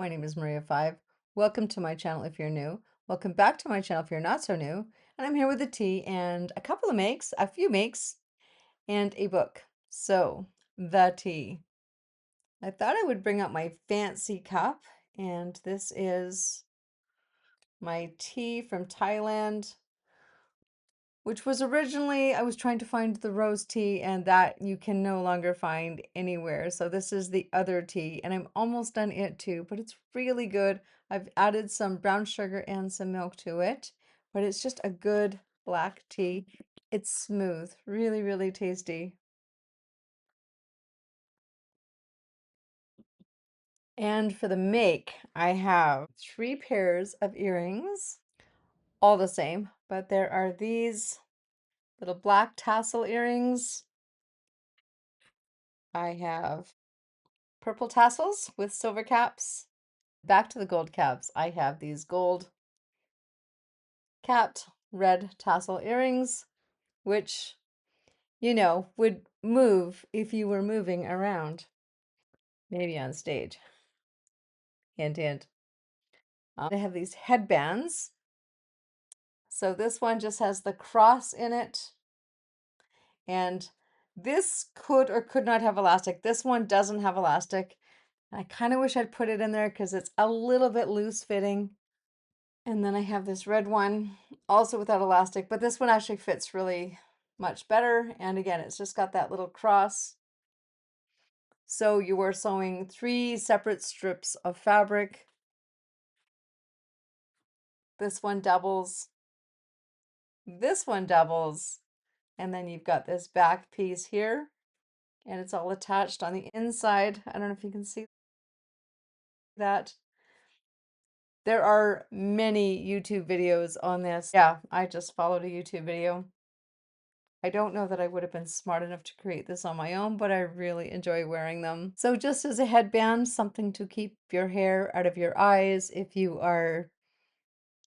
My name is Maria Five. Welcome to my channel if you're new. Welcome back to my channel if you're not so new. And I'm here with a tea and a couple of makes, a few makes, and a book. So, the tea. I thought I would bring out my fancy cup, and this is my tea from Thailand, which was originally, I was trying to find the rose tea, and that you can no longer find anywhere. So this is the other tea, and I'm almost done it too, but it's really good. I've added some brown sugar and some milk to it, but it's just a good black tea. It's smooth, really, really tasty. And for the make, I have 3 pairs of earrings, all the same, but there are these little black tassel earrings. I have purple tassels with silver caps. Back to the gold caps. I have these gold capped red tassel earrings, which, would move if you were moving around, maybe on stage. Hint, hint. I have these headbands. So this one just has the cross in it, and this could or could not have elastic. This one doesn't have elastic. I kind of wish I'd put it in there because it's a little bit loose fitting. And then I have this red one, also without elastic, but this one actually fits really much better. And again, it's just got that little cross. So you are sewing 3 separate strips of fabric. This one doubles, this one doubles, and then you've got this back piece here, and it's all attached on the inside. I don't know if you can see that. There are many YouTube videos on this. Yeah, I just followed a YouTube video. I don't know that I would have been smart enough to create this on my own, but I really enjoy wearing them. So just as a headband, something to keep your hair out of your eyes if you are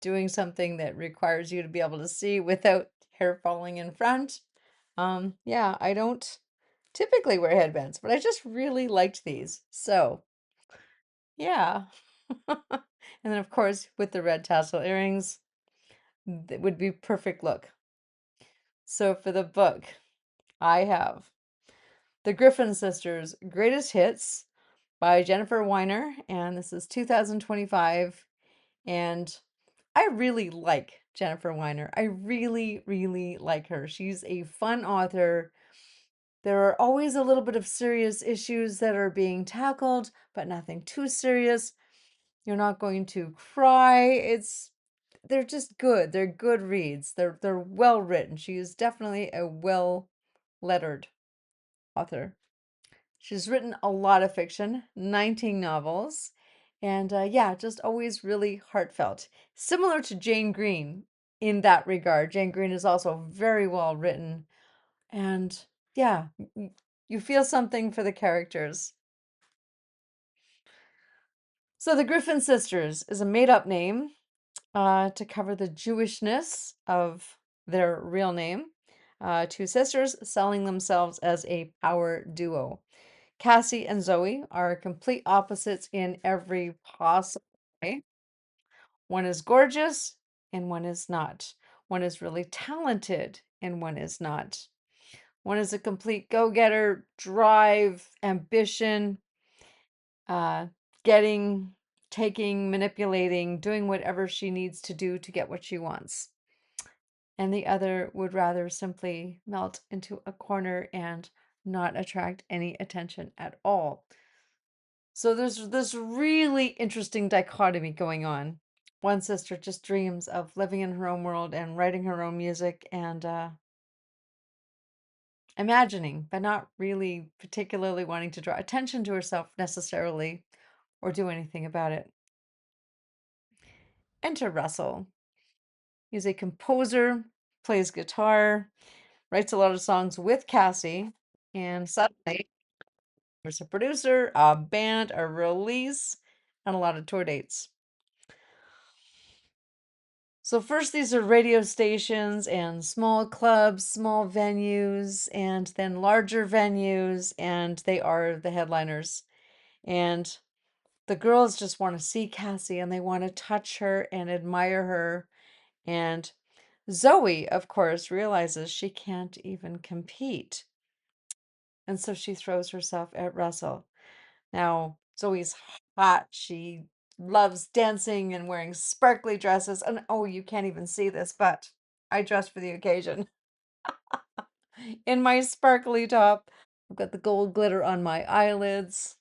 doing something that requires you to be able to see without hair falling in front. Yeah, I don't typically wear headbands, but I just really liked these. So, yeah. And then of course, with the red tassel earrings, it would be perfect look. So for the book, I have The Griffin Sisters Greatest Hits by Jennifer Weiner, and this is 2025. And I really like Jennifer Weiner. I really, really like her. She's a fun author. There are always a little bit of serious issues that are being tackled, but nothing too serious. You're not going to cry. They're just good. They're good reads. They're well written. She is definitely a well lettered author. She's written a lot of fiction, 19 novels, and yeah, just always really heartfelt. Similar to Jane Green in that regard. Jane Green is also very well written, and yeah, you feel something for the characters. So the Griffin sisters is a made-up name to cover the Jewishness of their real name. 2 sisters selling themselves as a power duo. Cassie and Zoe are complete opposites in every possible way. One is gorgeous and one is not. One is really talented and one is not. One is a complete go-getter, drive, ambition, uh, getting, taking, manipulating, doing whatever she needs to do to get what she wants. And the other would rather simply melt into a corner and not attract any attention at all. So there's this really interesting dichotomy going on. One sister just dreams of living in her own world and writing her own music and imagining, but not really particularly wanting to draw attention to herself necessarily or do anything about it. Enter Russell. He's a composer, plays guitar, writes a lot of songs with Cassie, and suddenly there's a producer, a band, a release, and a lot of tour dates. So first these are radio stations and small clubs, small venues, and then larger venues, and they are the headliners. And the girls just want to see Cassie and they want to touch her and admire her. And Zoe, of course, realizes she can't even compete. And so she throws herself at Russell. Now, Zoe's hot. She loves dancing and wearing sparkly dresses. And oh, you can't even see this, but I dressed for the occasion in my sparkly top. I've got the gold glitter on my eyelids.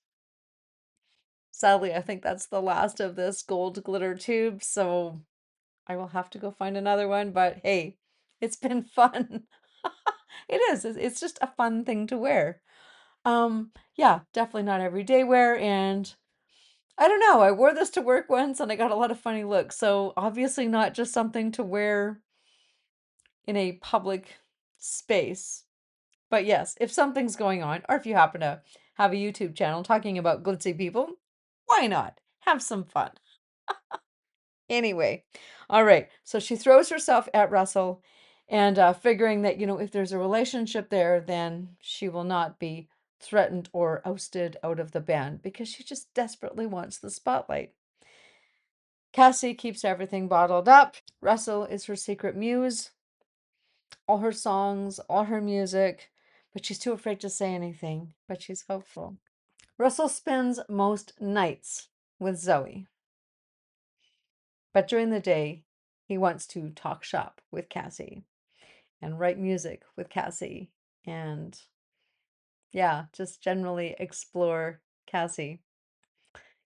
Sadly, I think that's the last of this gold glitter tube, so I will have to go find another one. But hey, it's been fun. It is. It's just a fun thing to wear. Yeah, definitely not everyday wear, and I don't know. I wore this to work once and I got a lot of funny looks. So obviously not just something to wear in a public space. But yes, if something's going on, or if you happen to have a YouTube channel talking about glitzy people, why not? Have some fun. Anyway, all right. So she throws herself at Russell and figuring that, if there's a relationship there, then she will not be threatened or ousted out of the band because she just desperately wants the spotlight. Cassie keeps everything bottled up. Russell is her secret muse, all her songs, all her music, but she's too afraid to say anything, but she's hopeful. Russell spends most nights with Zoe, but during the day, he wants to talk shop with Cassie and write music with Cassie and, yeah, just generally explore Cassie.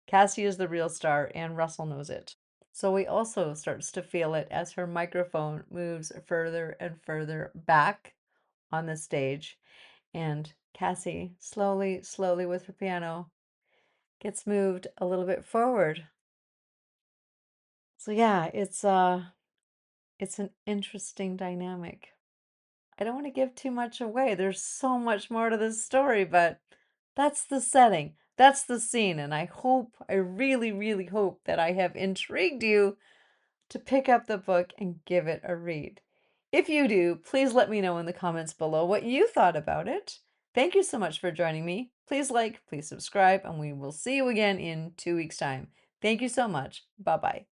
Cassie is the real star, and Russell knows it. Zoe also starts to feel it as her microphone moves further and further back on the stage, and Cassie, slowly, slowly with her piano, gets moved a little bit forward. So yeah, it's an interesting dynamic. I don't want to give too much away. There's so much more to this story, but that's the setting. That's the scene, and I really, really hope that I have intrigued you to pick up the book and give it a read. If you do, please let me know in the comments below what you thought about it. Thank you so much for joining me. Please like, please subscribe, and we will see you again in 2 weeks' time. Thank you so much. Bye bye.